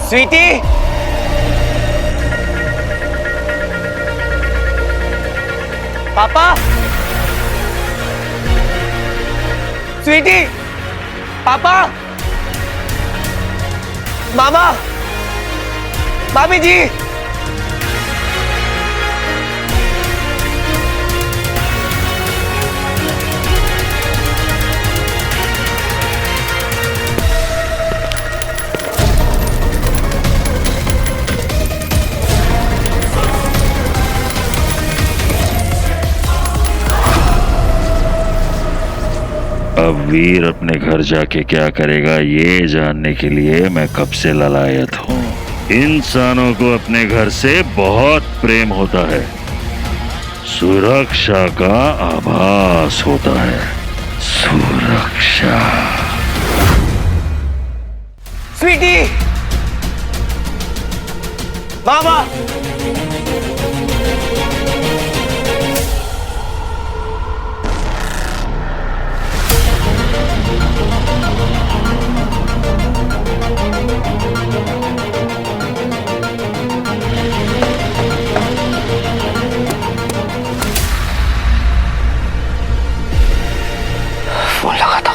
स्वीटी, पापा, स्वीटी, पापा, मामा, मामी जी। अब वीर अपने घर जाके क्या करेगा ये जानने के लिए मैं कब से ललायत हूँ। इंसानों को अपने घर से बहुत प्रेम होता है, सुरक्षा का आभास होता है। सुरक्षा। स्वीटी, मामा, फोन लगा था।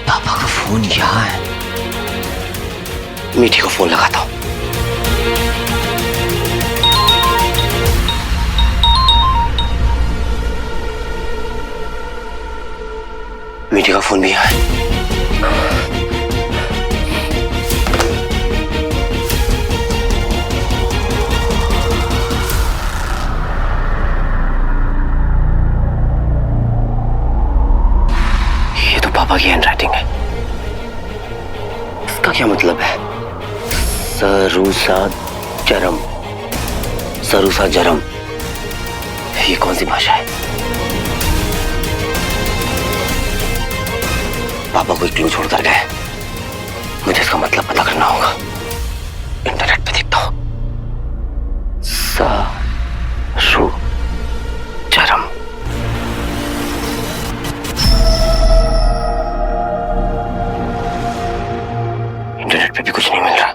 पापा का फोन यहाँ है। मीठी को फोन लगाता हूँ। मीठी का फोन भी यहाँ है। ये तो पापा की हैंडराइटिंग है। इसका क्या मतलब है? सरूसा जरम, सरूसा जरम, ये कौन सी भाषा है? पापा कोई क्लू छोड़ कर गए। मुझे इसका मतलब पता करना होगा। इंटरनेट पे देखता हूँ। सरू जरम। इंटरनेट पे भी कुछ नहीं मिल रहा।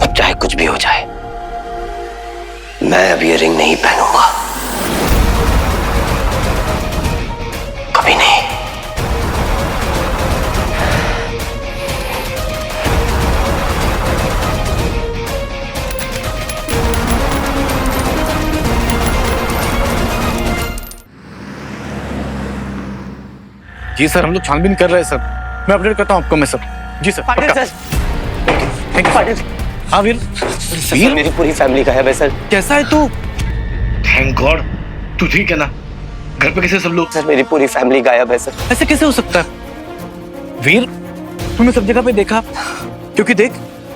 अब चाहे कुछ भी हो जाए, मैं अब ये रिंग नहीं पहनूंगा। कभी नहीं। जी सर, हम लोग छानबीन कर रहे हैं सर। मैं अपडेट करता हूँ आपको। मैं सर। जी सर, पाटिल पक्का। सर, थैंक यू पाटिल हाँ वीर। सर, मेरी पूरी फैमिली गायब है सर। कैसा है तू? थैंक गॉड तू ठीक है ना? घर पे कैसे सब लोग? सर मेरी पूरी फैमिली गायब है सर। ऐसे कैसे हो सकता है वीर? तूने सब जगह पे देखा? क्योंकि देख,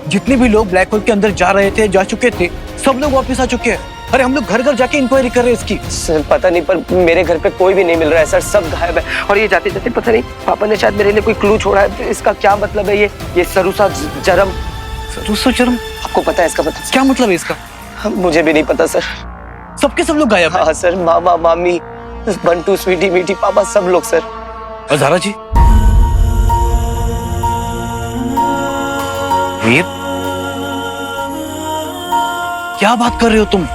जितने भी लोग ब्लैक होल के अंदर जा रहे थे, जा चुके थे, सब लोग वापस आ चुके हैं। अरे हम लोग घर घर जाके इंक्वायरी कर रहे हैं इसकी। सर पता नहीं, पर मेरे घर पे कोई भी नहीं मिल रहा है सर। सब गायब है। और ये जाते जाते पता नहीं पापा ने शायद मेरे लिए कोई क्लू छोड़ा है। तो इसका क्या मतलब है? ये सरूसा जरम। सरूसा जरम? आपको पता है इसका मतलब? क्या मतलब है इसका? मुझे भी नहीं पता सर। सबके सब लोग गायब हैं। हाँ सर, मामा, मामी, बंटू, स्वीटी, मीठी, पापा, सब लोग सर। और ज़ारा जी? वीर, क्या बात कर रहे हो तुम?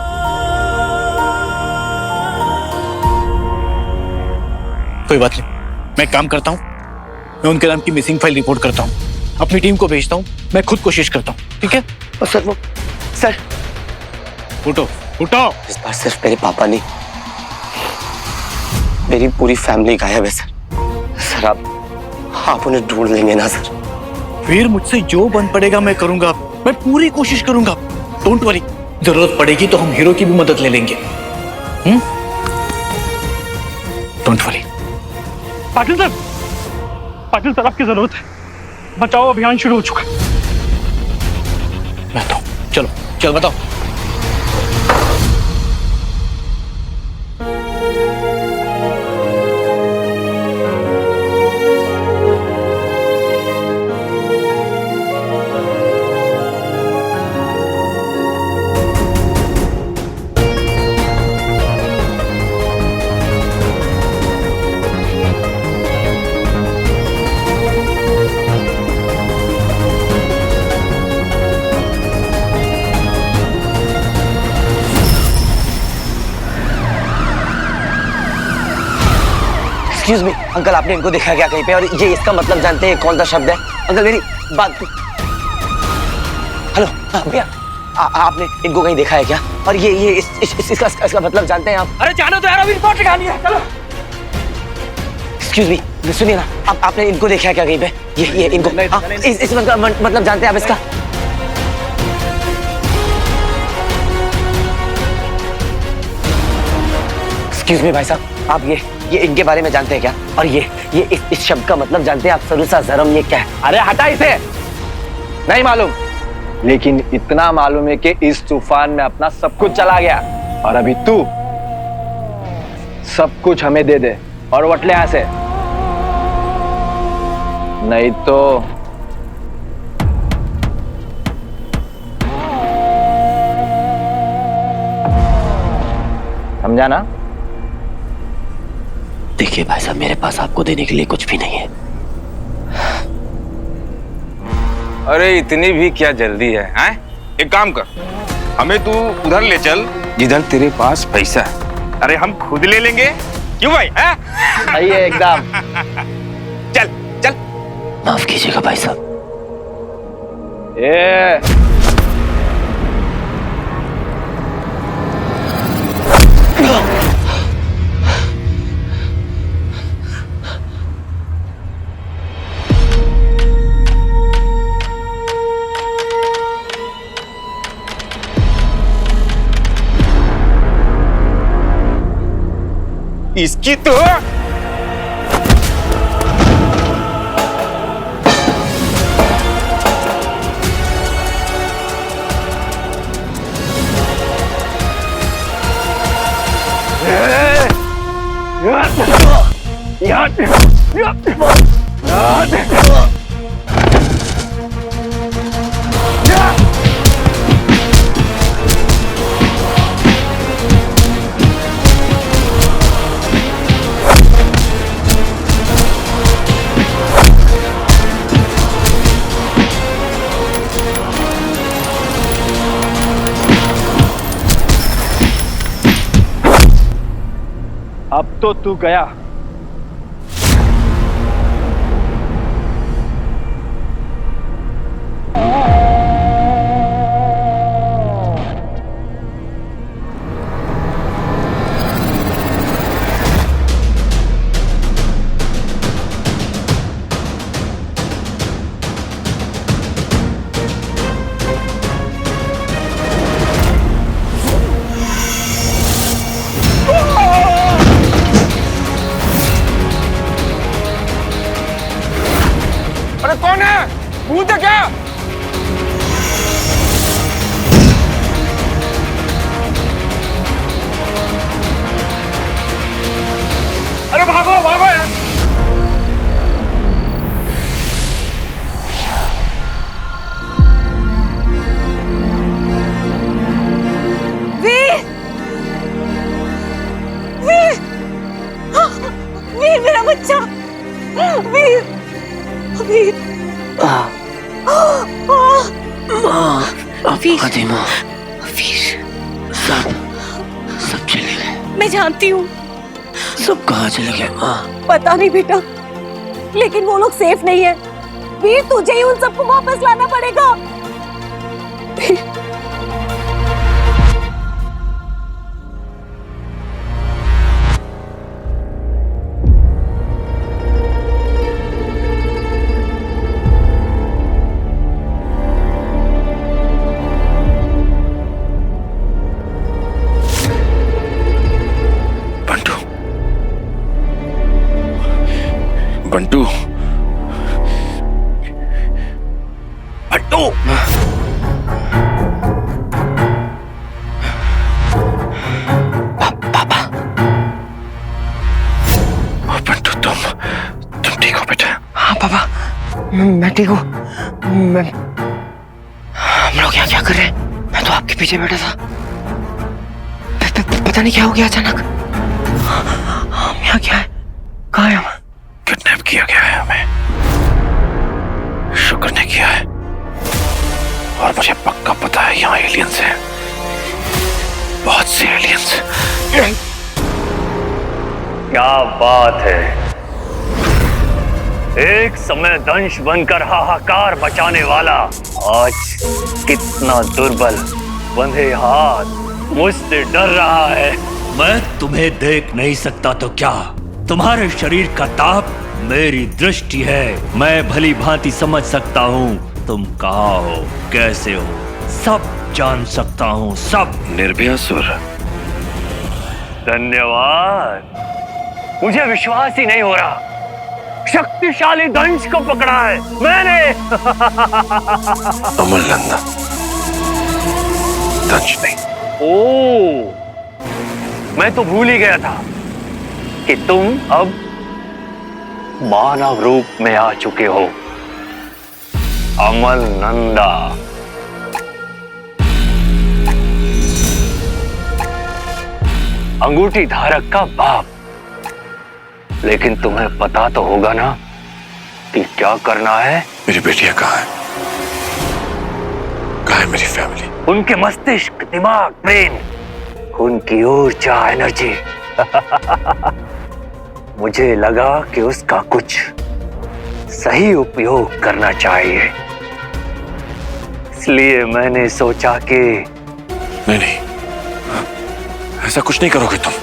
कोई बात नहीं, मैं एक काम करता हूँ। मैं उनके नाम की मिसिंग फाइल रिपोर्ट करता हूँ, अपनी टीम को भेजता हूँ। मैं खुद कोशिश करता हूँ, ठीक है? और सर वो सर, उठो उठो। इस बार सिर्फ मेरे पापा नहीं, मेरी पूरी फैमिली गायब है सर। सर आप उन्हें ढूंढ लेंगे ना सर? वीर, मुझसे जो बन पड़ेगा मैं करूंगा। मैं पूरी कोशिश करूंगा। डोंट वरी, जरूरत पड़ेगी तो हम हीरो की भी मदद ले लेंगे। Don't worry. Patil sir, Patil sir, आपकी जरूरत है। बचाओ अभियान शुरू हो चुका है। मैं तो चलो चल बताओ। एक्सक्यूज मी अंकल, आपने इनको देखा क्या कहीं पे? और ये इसका मतलब जानते हैं कौन सा शब्द है? अंकल मेरी बात। हेलो भैया, आपने इनको कहीं देखा है क्या? और ये इसका मतलब जानते हैं आप? अरे जानो तो यार, अभी रिपोर्ट लिखानी है, चलो। एक्सक्यूज मी, सुनिए ना, आपने इनको देखा है क्या कहीं पे? ये इनको इस मतलब जानते हैं आप इसका? एक्सक्यूज मी भाई साहब, आप ये इनके बारे में जानते हैं क्या? और ये इस शब्द का मतलब जानते हैं आप? सरुसा जरम, ये क्या है? अरे हटा इसे, नहीं मालूम। लेकिन इतना मालूम है कि इस तूफान में अपना सब कुछ चला गया, और अभी तू सब कुछ हमें दे दे और वटले यहां से, नहीं तो समझा ना? देखिए भाई साहब, मेरे पास आपको देने के लिए कुछ भी नहीं है। अरे इतनी भी क्या जल्दी है, हैं? एक काम कर, हमें तू उधर ले चल जिधर तेरे पास पैसा है। अरे हम खुद ले लेंगे, क्यों भाई? हैं? सही है एकदम। चल चल। माफ कीजिएगा भाई साहब। ए इसकी तो अब तो तू गया। अरे कौन है? भूत है क्या? अरे भागो भागो यार। वीर! वीर! वीर मेरा बच्चा! वीर! वीर! फातिमा, वीर! सब चले गए। मैं जानती हूँ, सब कहाँ चले गए माँ? पता नहीं बेटा, लेकिन वो लोग सेफ नहीं है। वीर, तुझे ही उन सबको वापस लाना पड़ेगा। वीर! बंटू, बंटू, पापा। बंटू तुम ठीक हो बेटा? हाँ पापा, मैं ठीक हूँ। हम लोग यहाँ क्या कर रहे हैं? मैं तो आपके पीछे बैठा था। पता नहीं क्या हो गया अचानक। हम यहाँ क्या है? कहाँ है हम? किडनैप किया गया है हमें। शुक्र ने किया है, और मुझे पक्का पता है यहाँ एलियंस हैं, बहुत से एलियंस। क्या बात है, एक समय दंश बनकर हाहाकार मचाने वाला आज कितना दुर्बल, बंधे हाथ मुझसे डर रहा है। मैं तुम्हें देख नहीं सकता तो क्या? तुम्हारे शरीर का ताप मेरी दृष्टि है। मैं भली भांति समझ सकता हूँ तुम कहाँ हो, कैसे हो, सब जान सकता हूँ, सब। निर्भयासुर, धन्यवाद। मुझे विश्वास ही नहीं हो रहा, शक्तिशाली दंश को पकड़ा है मैंने। अमलनंदा, दंश नहीं। ओ, मैं तो भूल ही गया था कि तुम अब मानव रूप में आ चुके हो। अमलनंदा, अंगूठी धारक का बाप। लेकिन तुम्हें पता तो होगा ना कि क्या करना है? मेरी बेटियां कहाँ है? कहाँ है मेरी फैमिली? उनके मस्तिष्क, दिमाग, ब्रेन, उनकी ऊर्जा, एनर्जी। मुझे लगा कि उसका कुछ सही उपयोग करना चाहिए, इसलिए मैंने सोचा कि नहीं, ऐसा कुछ नहीं करोगे तुम।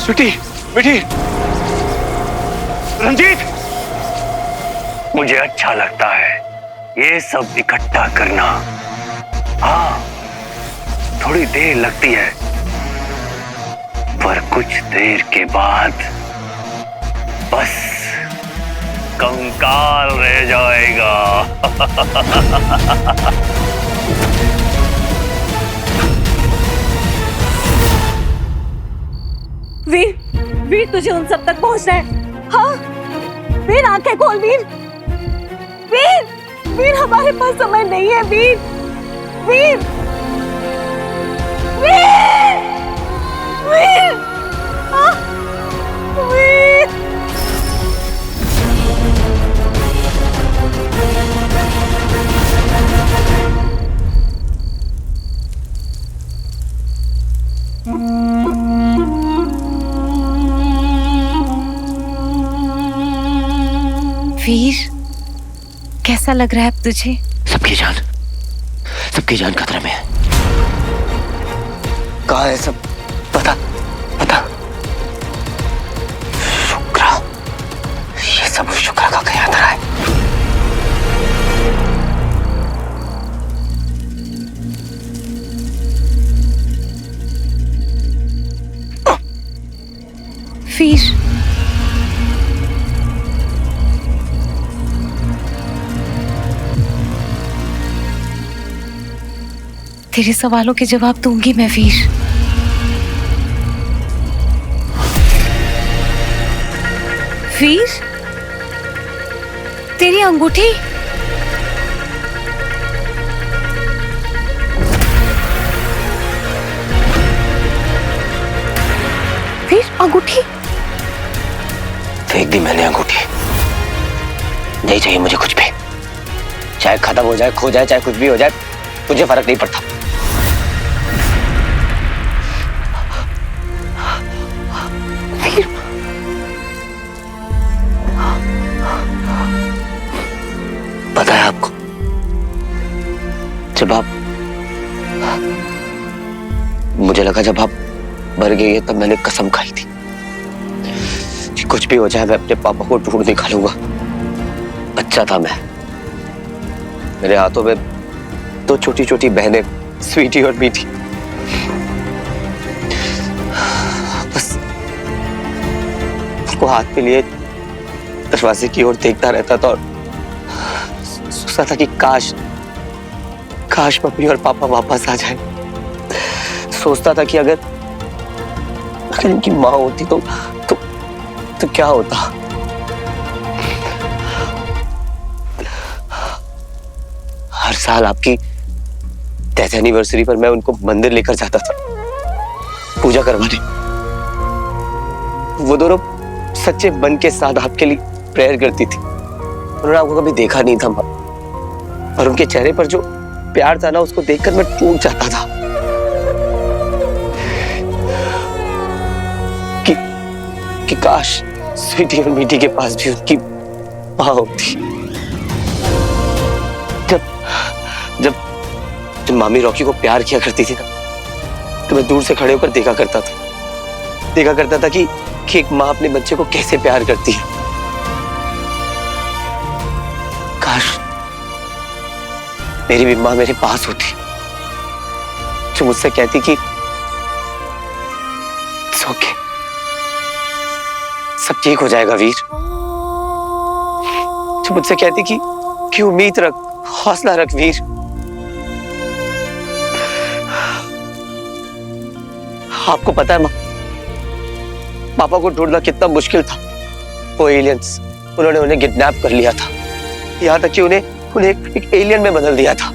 स्वीटी, बेटी, रंजीत, मुझे अच्छा लगता है ये सब इकट्ठा करना। हाँ, थोड़ी देर लगती है, पर कुछ देर के बाद बस कंकाल रह जाएगा। वीर, वीर तुझे उन सब तक पहुंचना है। हाँ वीर, आंखें खोल वीर। वीर, वीर हमारे पास समय नहीं है वीर। वीर, वीर, वीर, हाँ, वीर। वीर, कैसा लग रहा है अब तुझे? सबकी जान खतरे में है। कहाँ है सब? पता पता। शुक्रा, ये सब शुक्रा का क्या अंदर है? वीर, तेरे सवालों के जवाब दूंगी मैं वीर। वीर, तेरी अंगूठी। वीर, अंगूठी फेंक दी मैंने अंगूठी। नहीं चाहिए मुझे कुछ भी, चाहे खत्म हो जाए, खो जाए, चाहे कुछ भी हो जाए, मुझे फर्क नहीं पड़ता। पता है आपको, जब आप, मुझे लगा जब आप मर गई है तब मैंने कसम खाई थी कि कुछ भी हो जाए मैं अपने पापा को ढूंढ निकालूंगा। अच्छा था मैं। मेरे हाथों में दो छोटी छोटी बहनें, स्वीटी और मीठी। बस उसको हाथ में लिए दरवाजे की ओर देखता रहता था और सोचता था कि काश मम्मी और पापा वापस आ जाए। सोचता था कि अगर इनकी माँ होती तो क्या होता। हर साल आपकी डेथ एनिवर्सरी पर मैं उनको मंदिर लेकर जाता था पूजा करवाने। वो दोनों सच्चे मन के साथ आपके लिए प्रेयर करती थी। उन्होंने आपको कभी देखा नहीं था माँ, और उनके चेहरे पर जो प्यार था ना, उसको देखकर मैं टूट जाता था कि काश स्वीटी और मीठी के पास भी उनकी माँ होती। जब जब मामी रॉकी को प्यार किया करती थी ना, तो मैं दूर से खड़े होकर देखा करता था कि एक माँ अपने बच्चे को कैसे प्यार करती है। काश मेरी भी माँ मेरे पास होती, जो मुझसे कहती कि It's okay, सब ठीक हो जाएगा वीर। जो मुझसे कहती कि उम्मीद रख, हौसला रख वीर। आपको पता है माँ, पापा को ढूंढना कितना मुश्किल था। वो एलियंस, उन्होंने उन्हें किडनैप कर लिया था, यहाँ तक कि उन्हें एक एलियन में बदल दिया था।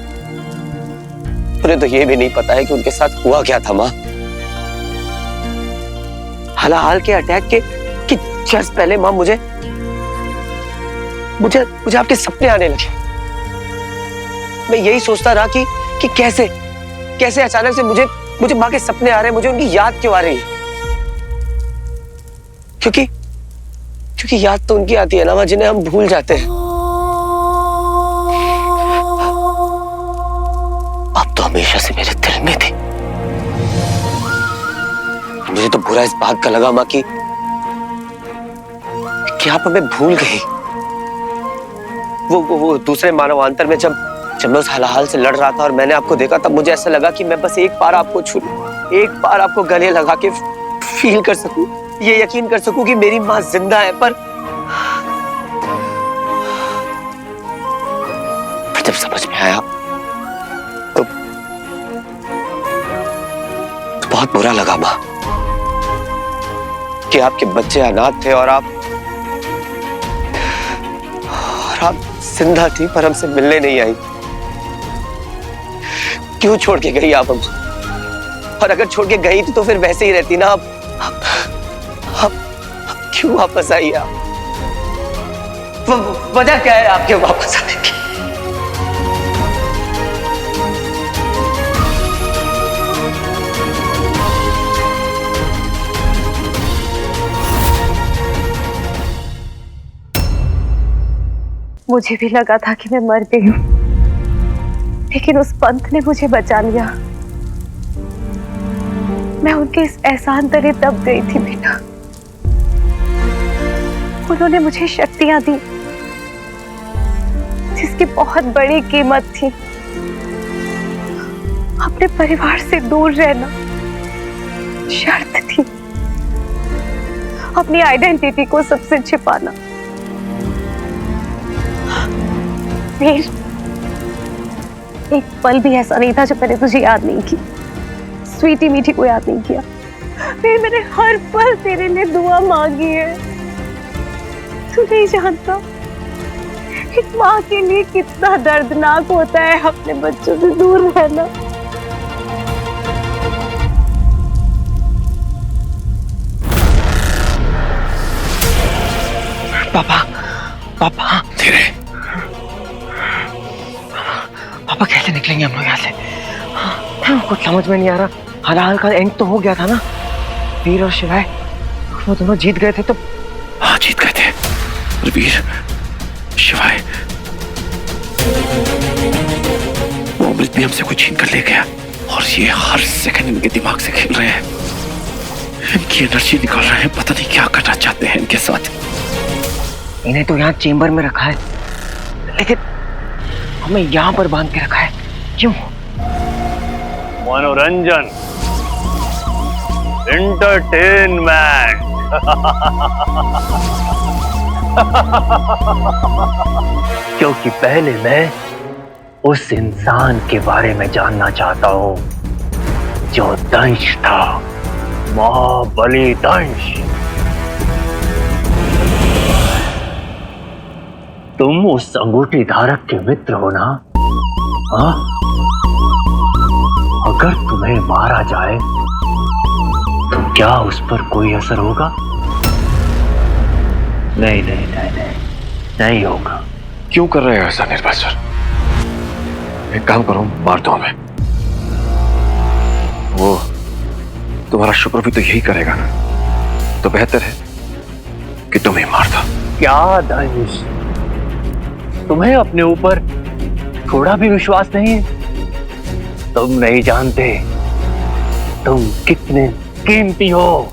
उन्हें तो ये भी नहीं पता है कि उनके साथ हुआ क्या था माँ। हाल के अटैक के जस्ट पहले माँ मुझे आपके सपने आने लगे। मैं यही सोचता रहा कि कैसे अचानक से मुझे माँ के सपने आ रहे हैं, मुझे उनकी याद क्यों आ रही है। क्योंकि याद तो उनकी आती है ना माँ, जिन्हें हम भूल जाते हैं। अब तो हमेशा से मेरे दिल में थी। मुझे तो बुरा इस बात का लगा माँ कि आप हमें भूल गई। वो दूसरे मानवांतर में जब मैं उस हाल से लड़ रहा था और मैंने आपको देखा, तब मुझे ऐसा लगा कि मैं बस एक बार आपको छू लूं, एक बार आपको गले लगा के फील कर सकूं, ये यकीन कर सकूं कि मेरी माँ जिंदा है। पर जब समझ में आया तो बहुत बुरा लगा माँ कि आपके बच्चे अनाथ थे और आप जिंदा थी, पर हमसे मिलने नहीं आई। क्यों छोड़ के गई आप हमसे? और अगर छोड़ के गई थी तो फिर वैसे ही रहती ना। अब क्यों वापस आई आप? वजह क्या है आपके वापस आने की? मुझे भी लगा था कि मैं मर गई हूं, लेकिन उस पंथ ने मुझे बचा लिया। मैं उनके इस एहसान तले दब गई थी बेटा। उन्होंने मुझे शक्तियां दी जिसकी बहुत बड़ी कीमत थी। अपने परिवार से दूर रहना शर्त थी, अपनी आइडेंटिटी को सबसे छिपाना। वीर, एक पल भी ऐसा नहीं था जो मैंने तुझे याद नहीं की, स्वीटी मीठी को याद नहीं किया। फिर मैंने हर पल तेरे लिए दुआ मांगी है। तू नहीं जानता एक माँ के लिए कितना दर्दनाक होता है अपने बच्चों से दूर रहना। पापा कैसे निकलेंगे हम लोग यहाँ से? कुछ समझ में नहीं आ रहा। हाल का एंड तो हो गया था ना, वीर और शिवाय वो दोनों जीत गए थे। तो हाँ, जीत गए थे। और वीर, शिवाय, वो अमृत भी हमसे कुछ छीन कर ले गया, और ये हर सेकंड इनके दिमाग से खेल रहे हैं, इनकी एनर्जी निकाल रहे हैं। पता नहीं क्या करना चाहते हैं इनके साथ। इन्हें तो यहाँ चेंबर में रखा है, लेकिन हमें यहाँ पर बांध के रखा है, क्यों? मनोरंजन, एंटरटेनमेंट। क्योंकि पहले मैं उस इंसान के बारे में जानना चाहता हूं जो दंश था, महाबली दंश। तुम उस अंगूठी धारक के मित्र हो ना? हाँ? अगर तुम्हें मारा जाए तो क्या उस पर कोई असर होगा? नहीं नहीं नहीं नहीं, नहीं होगा। क्यों कर रहे हो ऐसा निर्भय सर? एक काम करो, मार दो हमें। वो तुम्हारा शुक्र भी तो यही करेगा ना, तो बेहतर है कि तुम ही मार दो। क्या दानिश, तुम्हें अपने ऊपर थोड़ा भी विश्वास नहीं है? तुम नहीं जानते तुम कितने कीमती हो।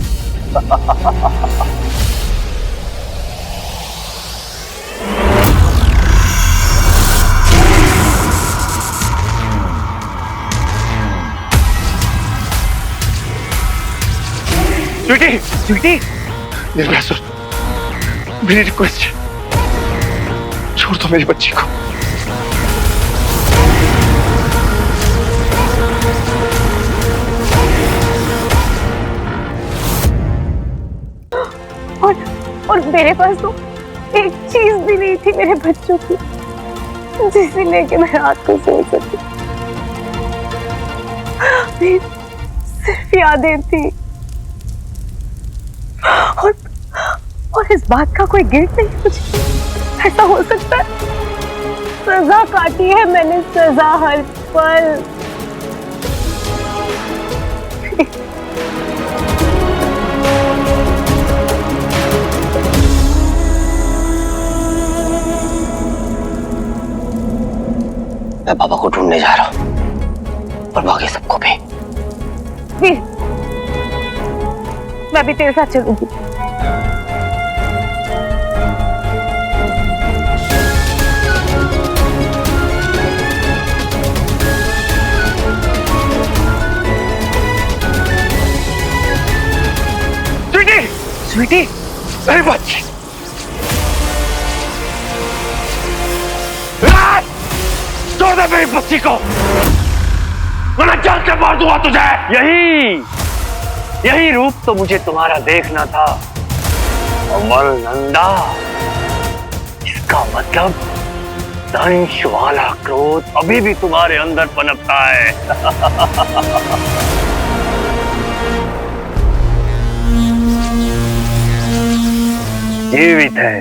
स्वीटी, स्वीटी, निर्भया सर, मेरी रिक्वेस्ट है, छोड़ दो मेरी बच्ची को। और मेरे पास तो एक चीज भी नहीं थी मेरे बच्चों की, जिसे लेके मैं रात को सो सकती। सिर्फ यादें थी, और इस बात का कोई गिल्ट नहीं मुझे। ऐसा हो सकता है? सजा काटी है मैंने, सजा हर पल। मैं बाबा को ढूंढने जा रहा हूँ और बाकी सबको भी। वीर, मैं भी तेरे साथ चलूंगी। स्वीटी, स्वीटी, अरे बच्ची, छोड़ दे मेरी बच्ची को, वरना जान के मार दूंगा तुझे। यही रूप तो मुझे तुम्हारा देखना था, अमल नंदा। इसका मतलब दंश वाला क्रोध अभी भी तुम्हारे अंदर पनपता है। जीवित है,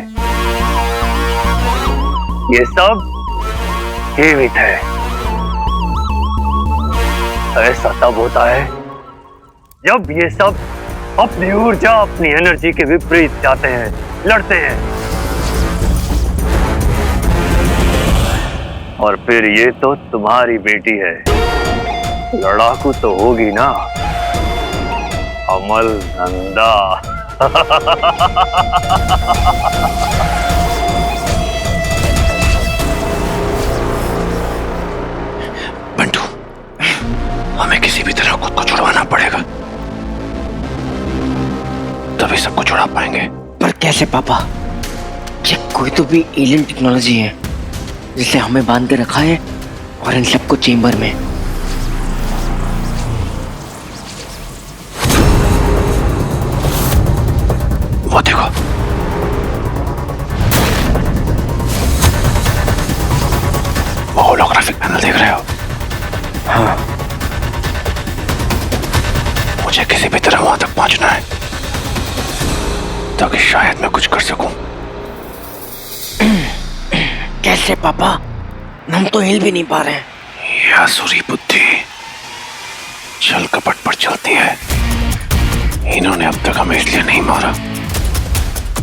ये सब जीवित है। ऐसा तब होता है जब ये सब अपनी ऊर्जा, अपनी एनर्जी के विपरीत जाते हैं, लड़ते हैं। और फिर ये तो तुम्हारी बेटी है, लड़ाकू तो होगी ना, अमल नंदा। बंटू, हमें किसी भी तरह खुद को छुड़वाना पड़ेगा, तभी सबको छुड़ा पाएंगे। पर कैसे पापा? ये कोई तो भी एलियन टेक्नोलॉजी है जिसे हमें बांध के रखा है और इन सबको चेंबर में। वो देखो, वो होलोग्राफिक पैनल देख रहे हो? हाँ। मुझे किसी भी तरह वहां तक पहुंचना है ताकि शायद मैं कुछ कर सकूं। कैसे पापा? हम तो हिल भी नहीं पा रहे हैं। यह आसुरी बुद्धि छल कपट पर चलती है। इन्होंने अब तक हमें इसलिए नहीं मारा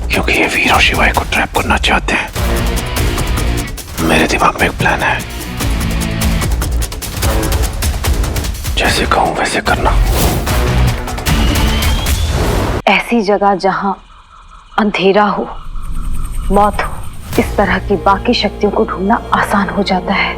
क्योंकि ये वीर और शिवाय को ट्रैप करना चाहते हैं। मेरे दिमाग में एक प्लान है, जैसे कहूं वैसे करना। ऐसी जगह जहां अंधेरा हो, मौत हो, इस तरह की बाकी शक्तियों को ढूंढना आसान हो जाता है।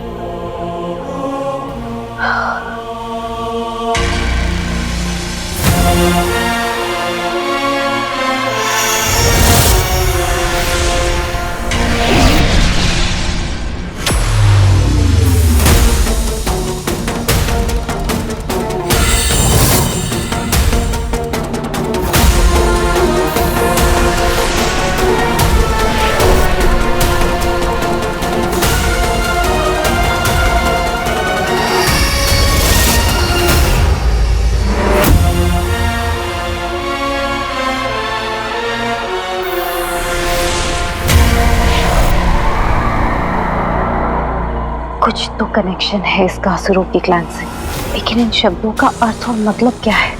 तो कनेक्शन है इसका असुरों की क्लैन से, लेकिन इन शब्दों का अर्थ और मतलब क्या है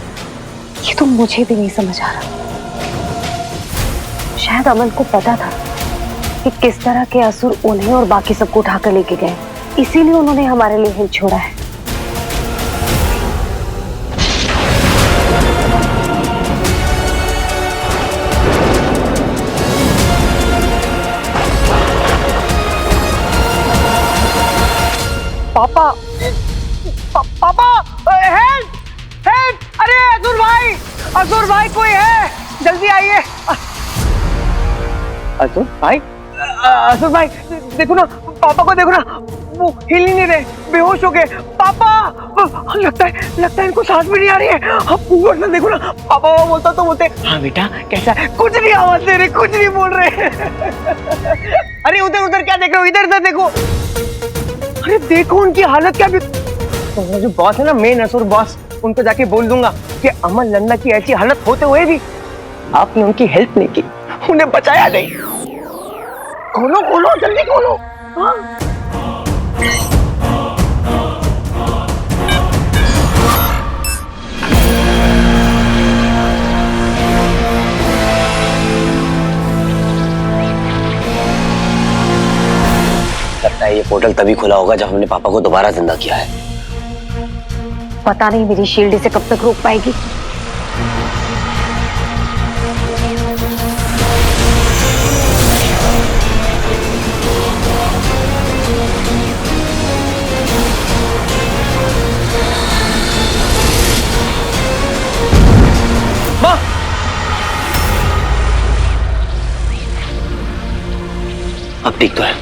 ये तो मुझे भी नहीं समझ आ रहा। शायद अमन को पता था कि किस तरह के असुर उन्हें और बाकी सबको उठाकर लेके गए, इसीलिए उन्होंने हमारे लिए हिंट छोड़ा है। पापा पापा हेल्प हेल्प, अरे असुर भाई कोई है, जल्दी आइए। असुर भाई देखो ना, पापा को देखो ना, वो हिल ही नहीं रहे, बेहोश हो गए। पापा लगता है इनको सांस भी नहीं आ रही है। अब ऊपर से देखो ना, पापा बोलता तो बोलते हाँ बेटा कैसा है, कुछ नहीं आवाज दे रहे, कुछ नहीं बोल रहे। अरे उधर क्या देख रहे हो, इधर देखो, अरे देखो उनकी हालत क्या। तो जो बॉस है ना, मेन असुर बॉस, उनको जाके बोल दूंगा कि अमन नंदा की ऐसी हालत होते हुए भी आपने उनकी हेल्प नहीं की, उन्हें बचाया नहीं। खोलो जल्दी खोलो। हाँ? लगता है ये पोर्टल तभी खुला होगा जब हमने पापा को दोबारा जिंदा किया है। पता नहीं मेरी शील्ड इसे कब तक रोक पाएगी। माँ, अब ठीक तो है।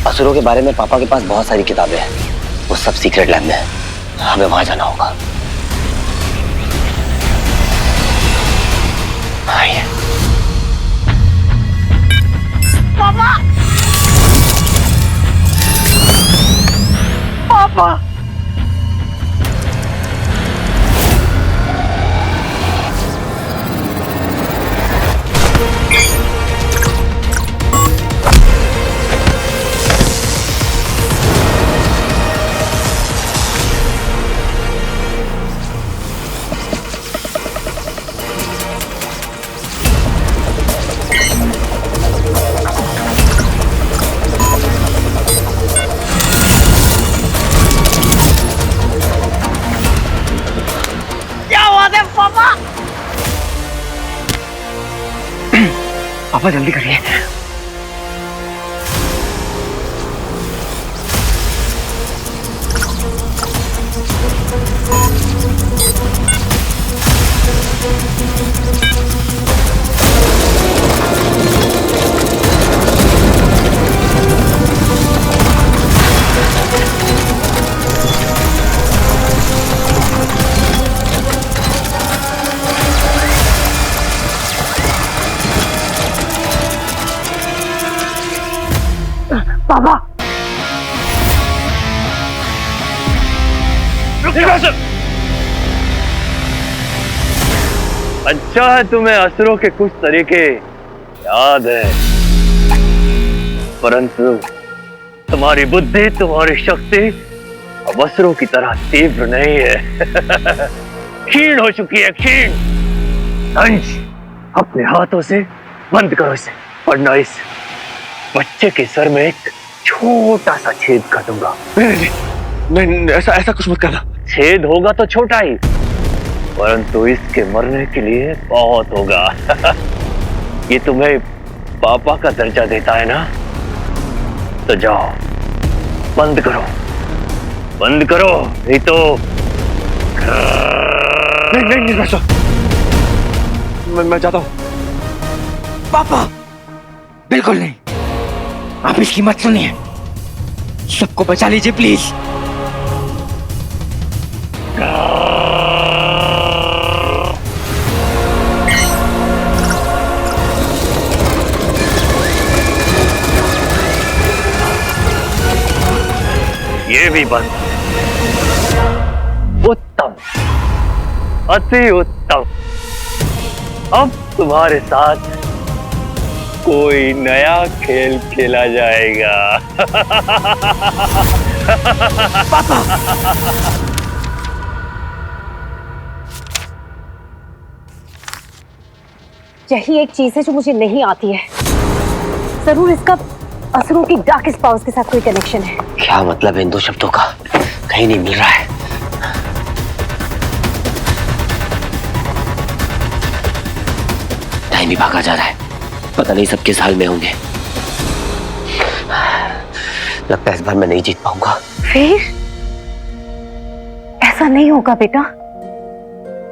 असुरों के बारे में पापा के पास बहुत सारी किताबें हैं, वो सब सीक्रेट लैब में है, हमें वहां जाना होगा। आइए। पापा पापा जल्दी करिए। पापा अच्छा है तुम्हें असुरों के कुछ तरीके याद है, परंतु तुम्हारी बुद्धि, तुम्हारी शक्ति अब असुरों की तरह तीव्र नहीं है। क्षीण हो चुकी है, क्षीण। अंश, अपने हाथों से बंद करो इसे, वरना इस बच्चे के सर में एक छोटा सा छेद कर दूंगा। नहीं, ऐसा कुछ मत करना। छेद होगा तो छोटा ही, परंतु इसके मरने के लिए बहुत होगा। ये तुम्हें पापा का दर्जा देता है ना, तो जाओ बंद करो, नहीं तो नहीं वैसा, मैं जाता हूँ। पापा बिल्कुल नहीं, आप इसकी मत सुनिए, सबको बचा लीजिए प्लीज। ये भी बंद। उत्तम, अति उत्तम। अब तुम्हारे साथ कोई नया खेल खेला जाएगा। यही एक चीज है जो मुझे नहीं आती है। जरूर इसका असुरों की डार्केस्ट पावर्स के साथ कोई कनेक्शन है। क्या मतलब है इन दो शब्दों का? कहीं नहीं मिल रहा है। टाइम ही भागा जा रहा है, पता नहीं सब किस हाल में होंगे। लगता है इस बार मैं नहीं जीत पाऊंगा। फिर ऐसा नहीं होगा बेटा।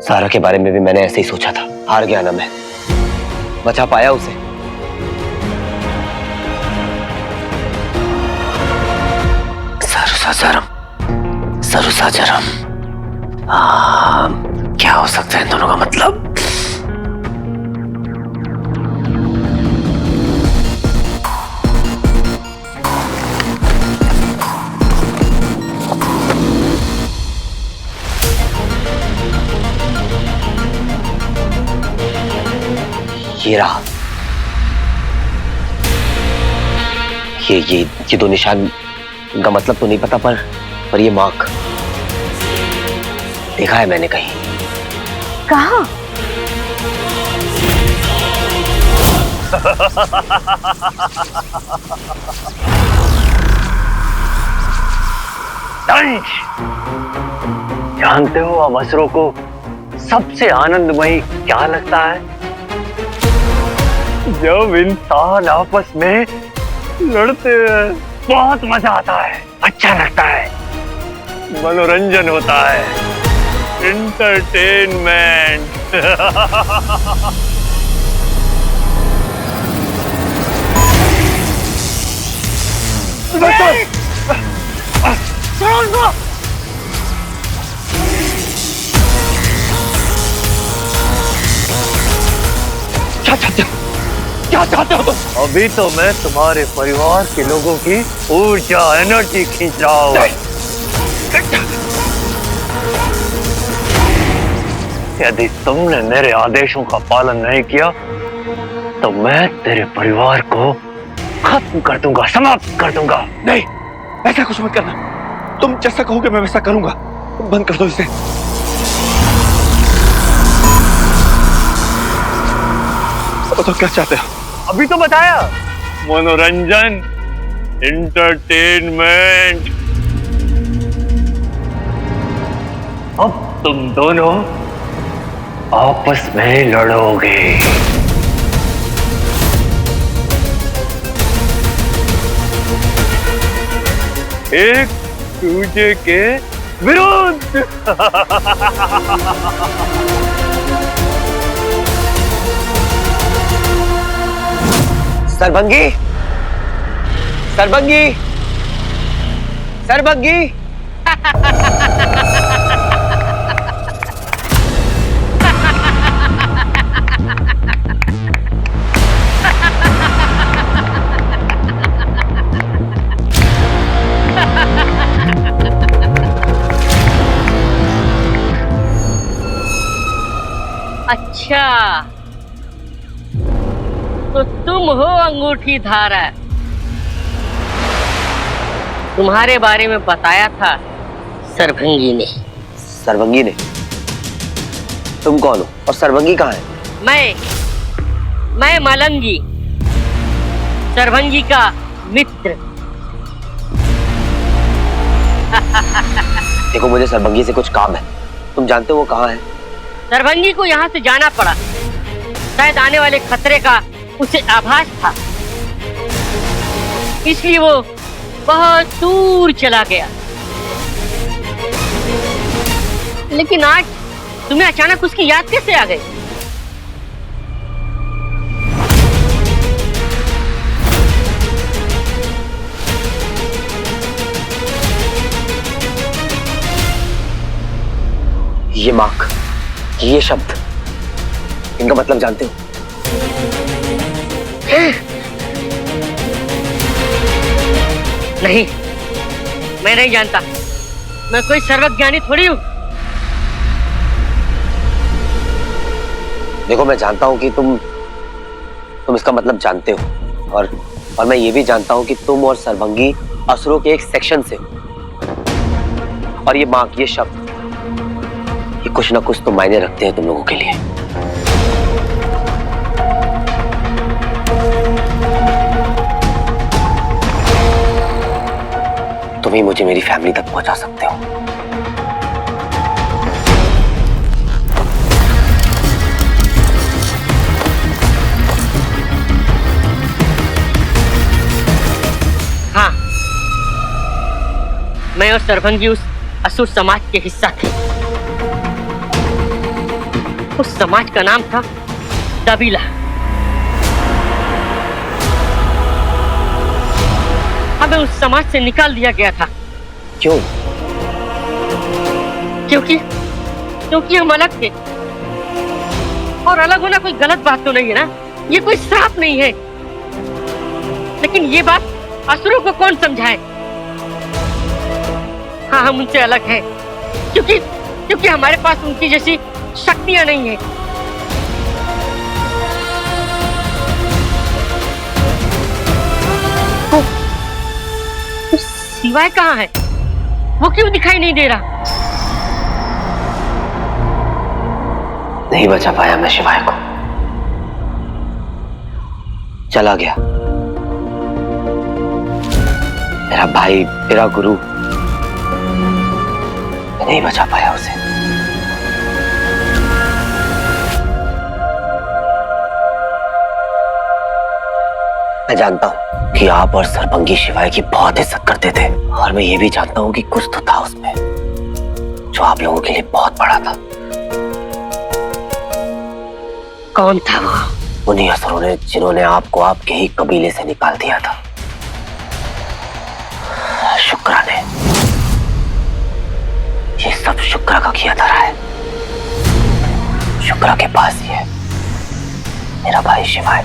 सारा के बारे में भी मैंने ऐसे ही सोचा था। हार गया ना मैं, बचा पाया उसे। सरुसाजरम। क्या हो सकता है इन दोनों का मतलब? ये रहा। ये दो निशान का मतलब तो नहीं पता, पर ये मार्क देखा है मैंने कहीं। कहाँ? दंश, जानते हो अब असुरों को सबसे आनंदमयी क्या लगता है? जब इंसान आपस में लड़ते हैं बहुत मजा आता है, अच्छा लगता है, मनोरंजन होता है, एंटरटेनमेंट। क्या चाहते हो तुम? अभी तो मैं तुम्हारे परिवार के लोगों की ऊर्जा, एनर्जी खींच रहा हूँ। यदि तुमने मेरे आदेशों का पालन नहीं किया तो मैं तेरे परिवार को खत्म कर दूंगा, समाप्त कर दूंगा। नहीं, ऐसा कुछ मत करना। तुम जैसा कहोगे मैं वैसा करूंगा। बंद कर दो इसे। तो क्या चाहते हो? अभी तो बताया, मनोरंजन, एंटरटेनमेंट। अब तुम दोनों आपस में लड़ोगे। एक दूसरे के विरुद्ध। सरभंगी, सरभंगी, सरभंगी। अच्छा, तो तुम हो अंगूठी धारा। तुम्हारे बारे में बताया था सरभंगी ने। सरभंगी ने? तुम कौन हो और सरभंगी कहाँ है? मैं मलंगी, सरभंगी का मित्र। देखो, मुझे सरभंगी से कुछ काम है। तुम जानते हो वो कहाँ है? सरभंगी को यहाँ से जाना पड़ा। शायद आने वाले खतरे का उसे आभास था, इसलिए वो बहुत दूर चला गया। लेकिन आज तुम्हें अचानक उसकी याद कैसे आ गई? ये मार्क, ये शब्द, इनका मतलब जानते हो? नहीं, मैं नहीं जानता, मैं कोई सर्वज्ञानी थोड़ी हूँ। देखो, मैं जानता हूँ कि तुम इसका मतलब जानते हो, और मैं ये भी जानता हूँ कि तुम और सर्वंगी असुरों के एक सेक्शन से, और ये मार्क, ये शब्द, ये कुछ ना कुछ तो मायने रखते हैं तुम लोगों के लिए। तुम ही मुझे मेरी फैमिली तक पहुंचा सकते हो। हाँ, मैं और सर्वंगी उस असुर समाज के हिस्सा थे। उस समाज का नाम था दबीला। हमें उस समाज से निकाल दिया गया था। क्यों? क्योंकि हम अलग थे। और अलग होना कोई गलत बात तो नहीं है ना, ये कोई श्राप नहीं है। लेकिन ये बात असुरों को कौन समझाए? हाँ, हम उनसे अलग हैं, क्योंकि हमारे पास उनकी जैसी शक्तियां नहीं है। तो शिवाय कहाँ है? वो क्यों दिखाई नहीं दे रहा? नहीं बचा पाया मैं शिवाय को, चला गया। मेरा भाई, मेरा गुरु, मैं नहीं बचा पाया उसे। मैं जानता हूं कि आप और सर्वंगी शिवाय की बहुत इज्जत करते थे, और मैं ये भी जानता हूं कि कुछ तो था उसमें जो आप लोगों के लिए बहुत बड़ा था। कौन था वो? उन्हीं असुरों ने जिन्होंने आपको आपके ही कबीले से निकाल दिया था। शुक्रा ने। ये सब शुक्रा का किया धरा है। शुक्रा के पास ही है मेरा भाई शिवाय।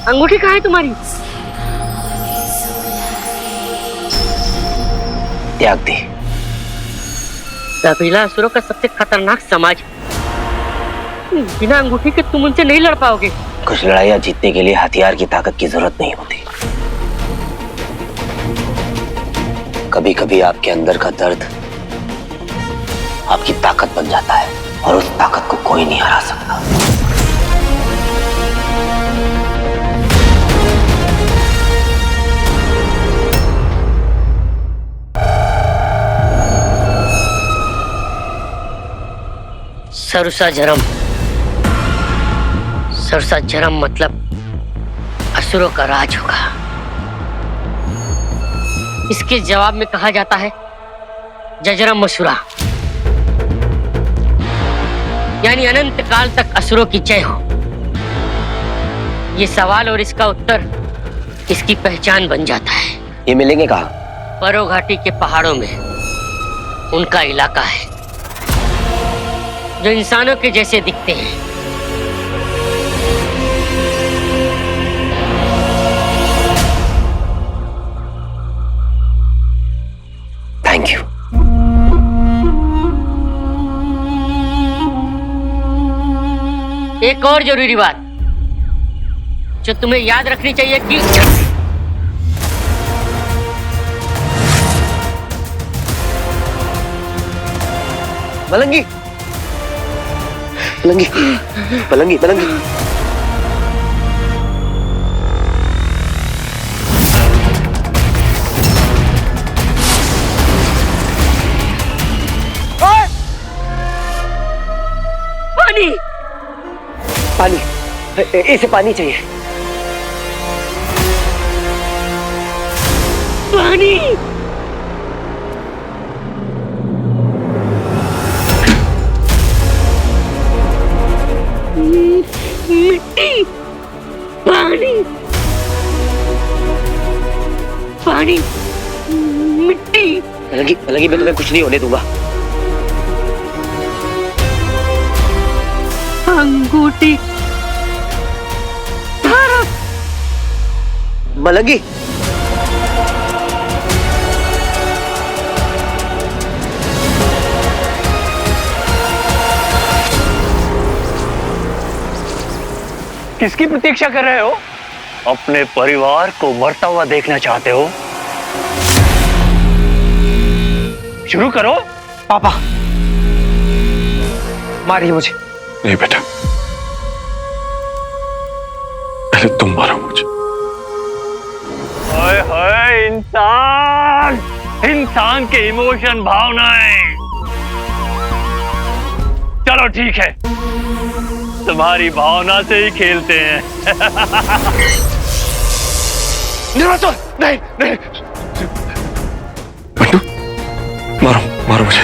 अंगूठी कहाँ है तुम्हारी? त्याग दी। दबीला असुरों का सबसे खतरनाक समाज। बिना अंगूठी के तुम उनसे नहीं लड़ पाओगे। कुछ लड़ाइयां जीतने के लिए हथियार की ताकत की जरूरत नहीं होती। कभी कभी आपके अंदर का दर्द आपकी ताकत बन जाता है, और उस ताकत को कोई नहीं हरा सकता। सरुसा जरम मतलब असुरों का राज होगा। इसके जवाब में कहा जाता है जजरम मसुरा, यानी अनंत काल तक असुरों की जय हो। ये सवाल और इसका उत्तर इसकी पहचान बन जाता है। ये मिलेंगे कहाँ? परो घाटी के पहाड़ों में उनका इलाका है, जो इंसानों के जैसे दिखते हैं। Thank you. एक और जरूरी बात जो तुम्हें याद रखनी चाहिए कि मलंगी मलंगी मलंगी मलंगी पानी पानी, इसे पानी चाहिए। पानी। मलंगी, मैं तुम्हें कुछ नहीं होने दूंगा। अंगूठी मलंगी, किसकी प्रतीक्षा कर रहे हो? अपने परिवार को मरता हुआ देखना चाहते हो? शुरू करो। पापा मारिए मुझे। नहीं बेटा, पहले तुम मारो मुझे। हाय हाय, इंसान, इंसान के इमोशन, भावनाएं। चलो ठीक है, तुम्हारी भावना से ही खेलते हैं। नहीं नहीं, बंटू मारो मारो मुझे।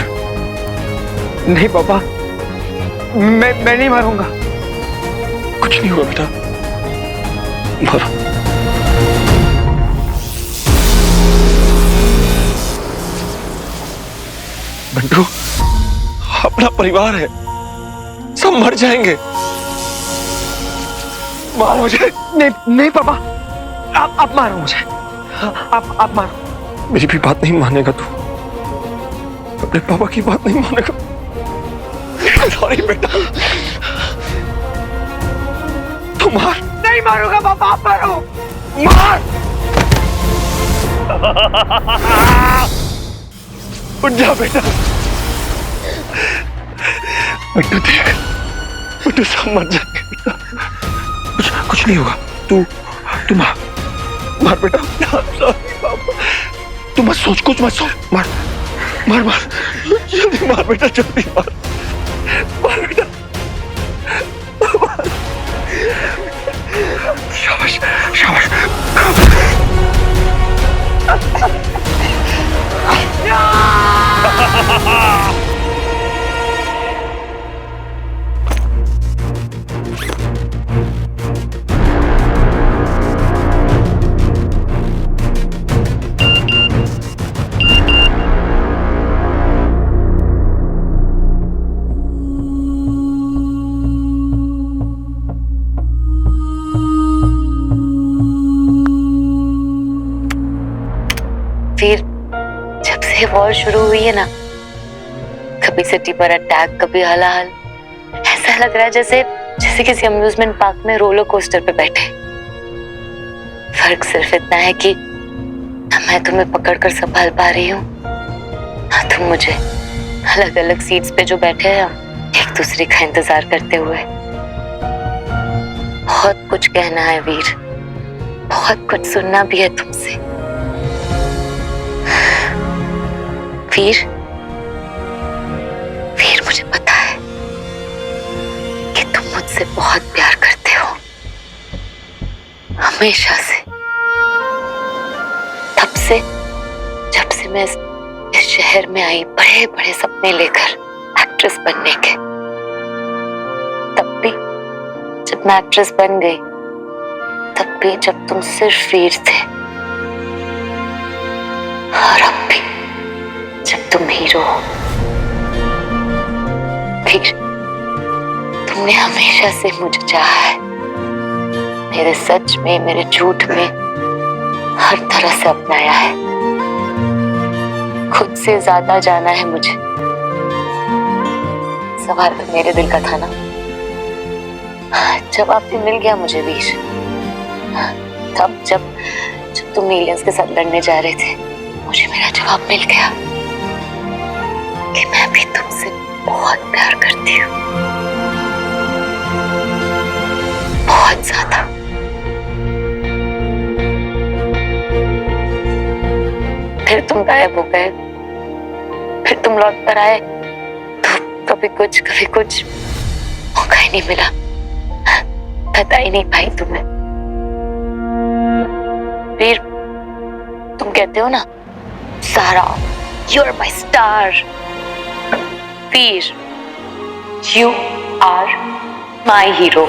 नहीं पापा, मैं नहीं मारूंगा। कुछ नहीं हुआ बेटा, मारो। बंटू, अपना परिवार है, सब मर जाएंगे। मारो मुझे। नहीं नहीं पापा, आप मारो मुझे, आप मारो। मेरी भी बात नहीं मानेगा तू, अपने पापा की बात नहीं मानेगा। सॉरी बेटा, तू मार। नहीं मारूंगा पापा, आप मारो। मार। उठ जा बेटा। बंटू देख, बंटू सब मर जाएंगे बेटा। कुछ नहीं होगा, तू मार बेटा। सॉरी पापा, तू मत सोच, कुछ मत सोच। मार मार मार, जल्दी मार बेटा, जल्दी मार। मार बेटा, मार। शाबाश शाबाश। फिर जब से वॉर शुरू हुई है ना, कभी सिटी पर अटैक, कभी हलाहल, ऐसा लग रहा है जैसे किसी अम्यूजमेंट पार्क में रोलर कोस्टर पे बैठे। फर्क सिर्फ इतना है कि ना मैं तुम्हें पकड़कर संभाल पा रही हूँ, ना तुम मुझे। अलग अलग सीट्स पे जो बैठे हैं हम, एक दूसरे का इंतजार करते हुए। बहुत कुछ कहना है वीर, बहुत कुछ सुनना भी है तुमसे। वीर, मुझे पता है कि तुम मुझसे बहुत प्यार करते हो, हमेशा से। जब से मैं इस शहर में आई, बड़े बड़े सपने लेकर एक्ट्रेस बनने के। तब भी जब मैं एक्ट्रेस बन गई, तब भी जब तुम सिर्फ वीर थे, और अब भी जब तुम हीरो हो। वीर, तुमने हमेशा से मुझे चाहा है, मेरे सच में, मेरे झूठ में, हर तरह से अपनाया है। खुद से ज्यादा जाना है मुझे। सवाल तो मेरे दिल का था ना, जवाब भी मिल गया मुझे वीर। तब जब तुम एलियंस के साथ लड़ने जा रहे थे, मुझे मेरा जवाब मिल गया कि मैं भी तुमसे बहुत प्यार करती हूँ, बहुत ज्यादा। फिर तुम गायब हो गए, फिर तुम लौट कर आए, तो कभी कुछ मौका ही नहीं मिला, बता ही नहीं पाई तुम्हें। फिर तुम कहते हो ना, Sara, you are my star. Veer, you are my hero,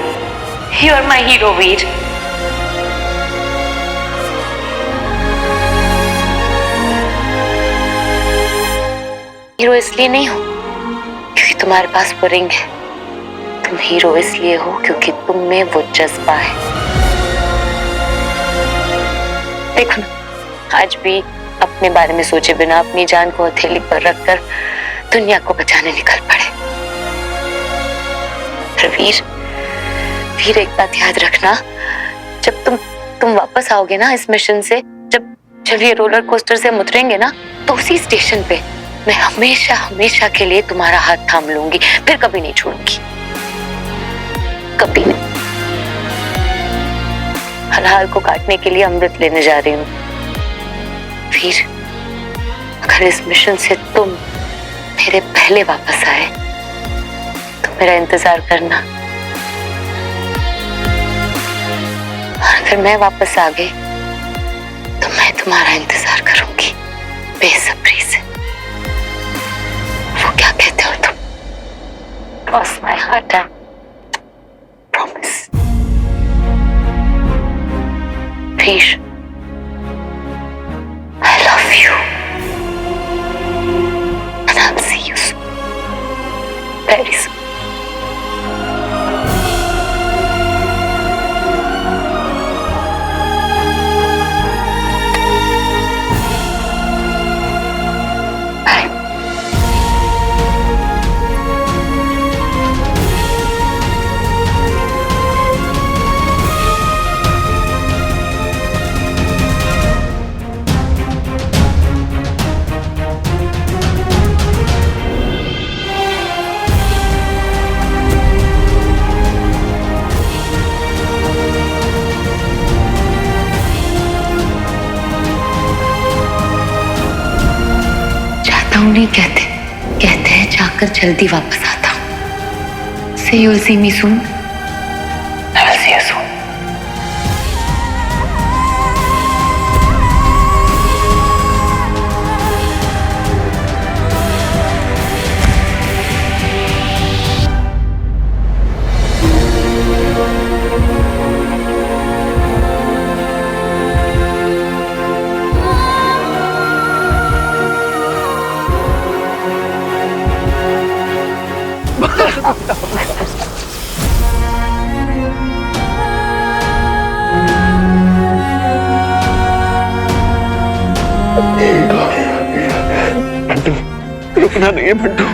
you are my hero Veer. Hero इसलिए नहीं हो क्योंकि तुम्हारे पास वो रिंग है, तुम हीरो इसलिए हो क्योंकि तुम में वो जज्बा है। देखो ना, आज भी अपने बारे में सोचे बिना अपनी जान को हथेली पर रखकर दुनिया को बचाने निकल पड़े। वीर, वीर एक बात याद रखना, जब तुम वापस आओगे ना इस मिशन से, जब ये रोलर कोस्टर से उतरेंगे ना, तो उसी स्टेशन पे मैं हमेशा हमेशा के लिए तुम्हारा हाथ थाम लूंगी, फिर कभी नहीं छोड़ूंगी, कभी नहीं। हलाल को काटने के लिए अमृत लेने जा रही हूँ। वीर, अगर इस मिशन से तुम मेरे पहले वापस आए तो मेरा इंतजार करना, और अगर मैं वापस आ गई तो मैं तुम्हारा इंतजार करूंगी बेसब्री से। वो क्या कहते हो तुम? Cross my heart and promise. Veer, I love you. And I'll see you soon. Very soon. नहीं कहते हैं जाकर जल्दी वापस आता हूं। Say you'll see me soon. I will see you soon. रुकना नहीं है बंटू।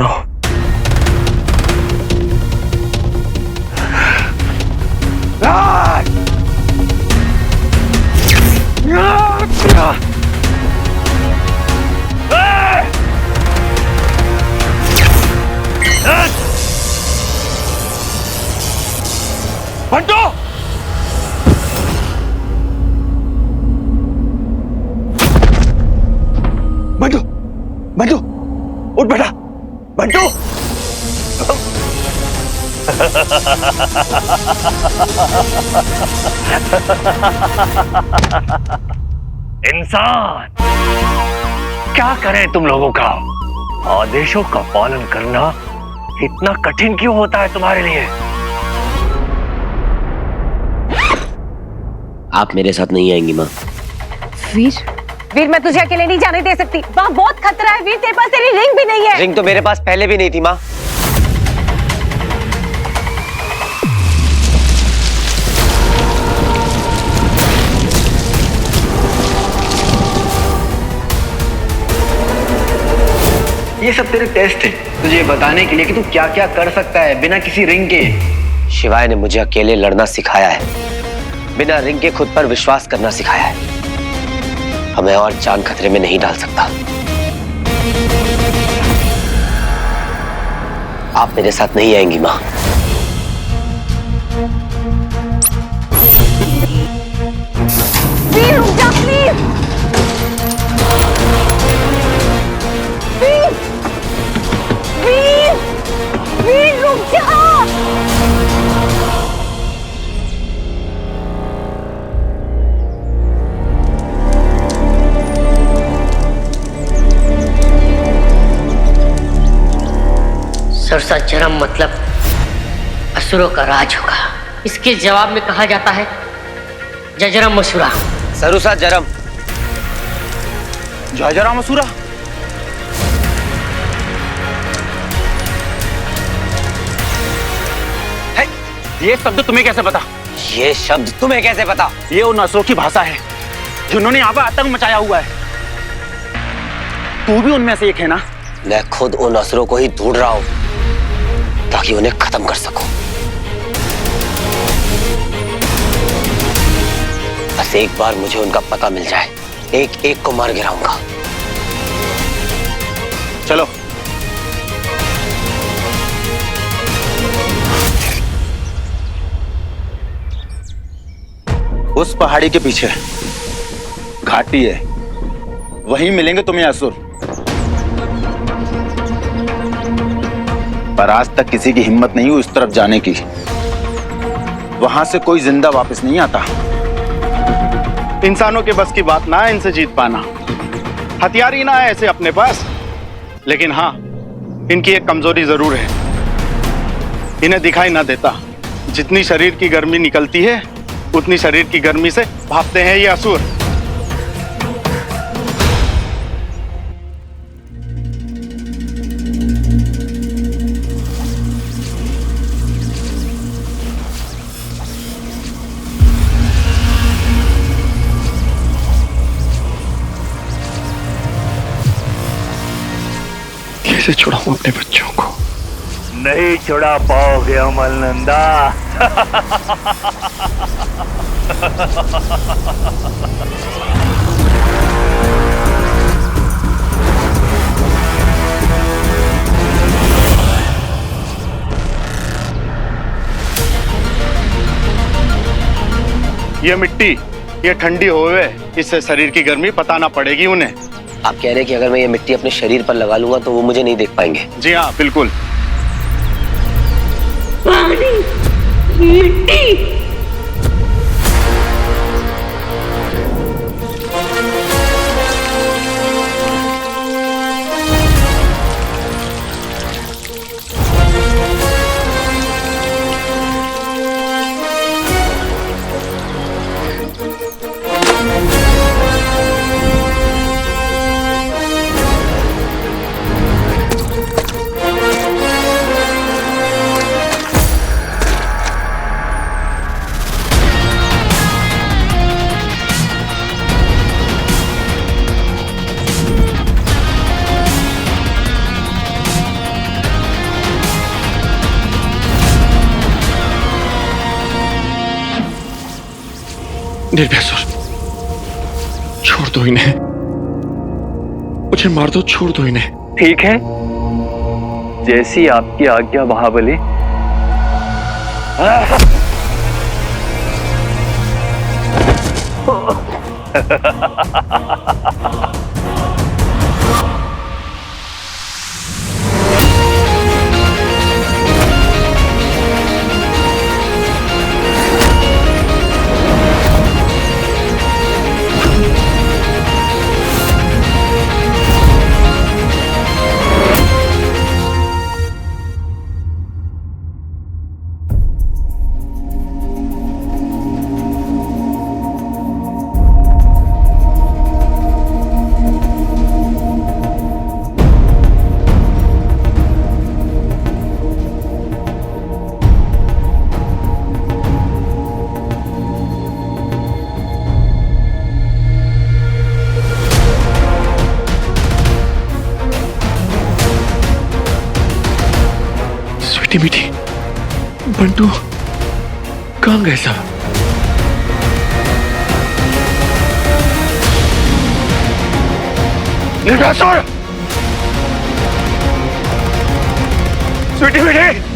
नो। बंटू! बंटू! बंटू! उठ बेटा! बंटू! इंसान क्या करे तुम लोगों का? आदेशों का पालन करना इतना कठिन क्यों होता है तुम्हारे लिए? आप मेरे साथ नहीं आएंगी माँ। वीर, वीर मैं तुझे अकेले नहीं जाने दे सकती। वहाँ बहुत खतरा है वीर, तेरे पास तेरी रिंग भी नहीं है। रिंग तो मेरे पास पहले भी नहीं थी माँ। ये सब तेरे टेस्ट है तुझे बताने के लिए कि तू क्या क्या कर सकता है बिना किसी रिंग के। शिवाय ने मुझे अकेले लड़ना सिखाया है, बिना रिंग के खुद पर विश्वास करना सिखाया है। हमें और जान खतरे में नहीं डाल सकता। आप मेरे साथ नहीं आएंगी माँ। वीर रुक जा प्लीज। वीर, वीर, वीर रुक जा। सरसा जन्म मतलब असुरों का राज होगा। इसके जवाब में कहा जाता है जजरम मसूरा। सरुसा जरम। जयजरा मसूरा। ये शब्द तुम्हें कैसे पता? ये शब्द तुम्हें कैसे पता? ये उन असुरों की भाषा है जिन्होंने यहाँ पर आतंक मचाया हुआ है। तू भी उनमें से एक है ना? मैं खुद उन असुरों को ही ढूंढ रहा हूं ताकि उन्हें खत्म कर सकूं। बस एक बार मुझे उनका पता मिल जाए, एक एक को मार गिराऊंगा। चलो। उस पहाड़ी के पीछे घाटी है, वहीं मिलेंगे तुम्हें असुर। पर आज तक किसी की हिम्मत नहीं हुई उस तरफ जाने की। वहां से कोई जिंदा वापस नहीं आता। इंसानों के बस की बात ना है इनसे जीत पाना। हथियार ही ना है ऐसे अपने पास, लेकिन हाँ, इनकी एक कमजोरी जरूर है, इन्हें दिखाई ना देता। जितनी शरीर की गर्मी निकलती है उतनी शरीर की गर्मी से भागते हैं ये असुर। कैसे छुड़ाऊं अपने बच्चों को? नहीं छुड़ा पाओगे अमल नंदा। ये मिट्टी, ये ठंडी होवे, इससे शरीर की गर्मी पता ना पड़ेगी उन्हें। आप कह रहे हैं कि अगर मैं ये मिट्टी अपने शरीर पर लगा लूंगा तो वो मुझे नहीं देख पाएंगे? जी हाँ, बिल्कुल। पानी, मिट्टी। निर्भयसुर, छोड़ दो इन्हें, मुझे मार दो, छोड़ दो इन्हें। ठीक है, जैसी आपकी आज्ञा महाबली। मीठी मीठी, बंटू कहाँ गए सब? निर्भयसुर! स्वीटी मीठी!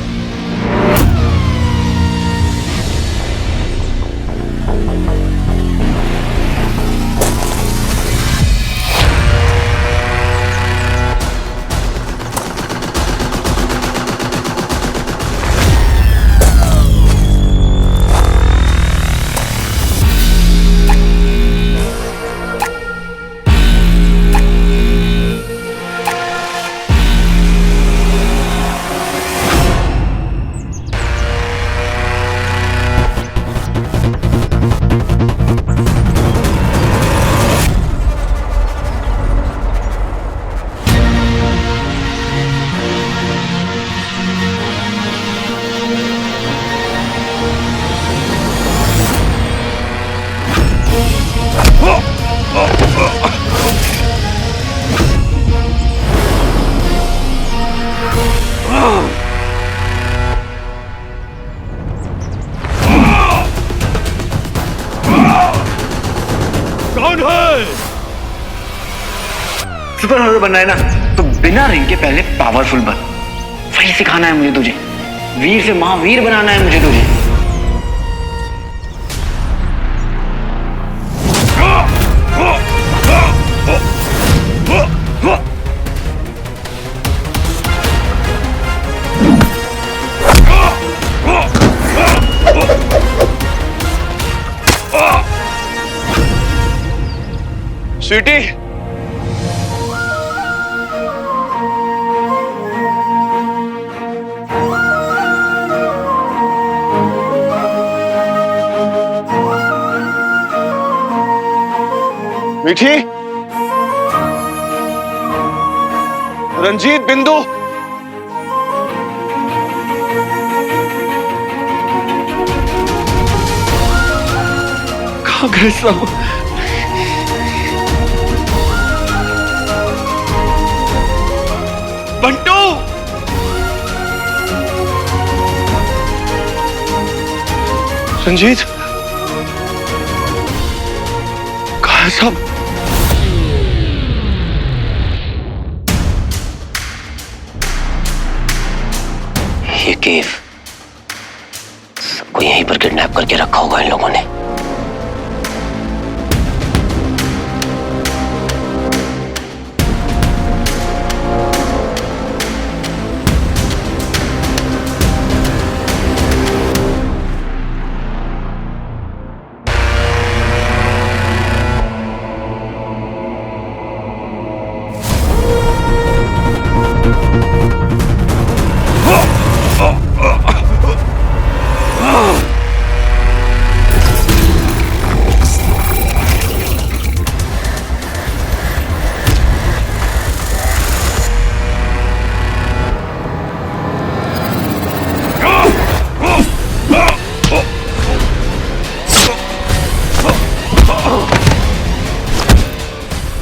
सुपर हीरो बनना है ना, तो बिना रिंग के पहले पावरफुल बन। वही सिखाना है मुझे तुझे। वीर से महावीर बनाना है मुझे तुझे। स्वीटी, मीठी, रंजीत, बिंदु, कहाँ गए सब? बंटू, रंजीत, कहाँ है सब? ये केव सबको यहीं पर किडनैप करके रखा होगा इन लोगों ने।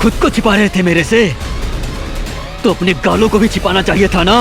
खुद को छिपा रहे थे मेरे से, तो अपने गालों को भी छिपाना चाहिए था ना।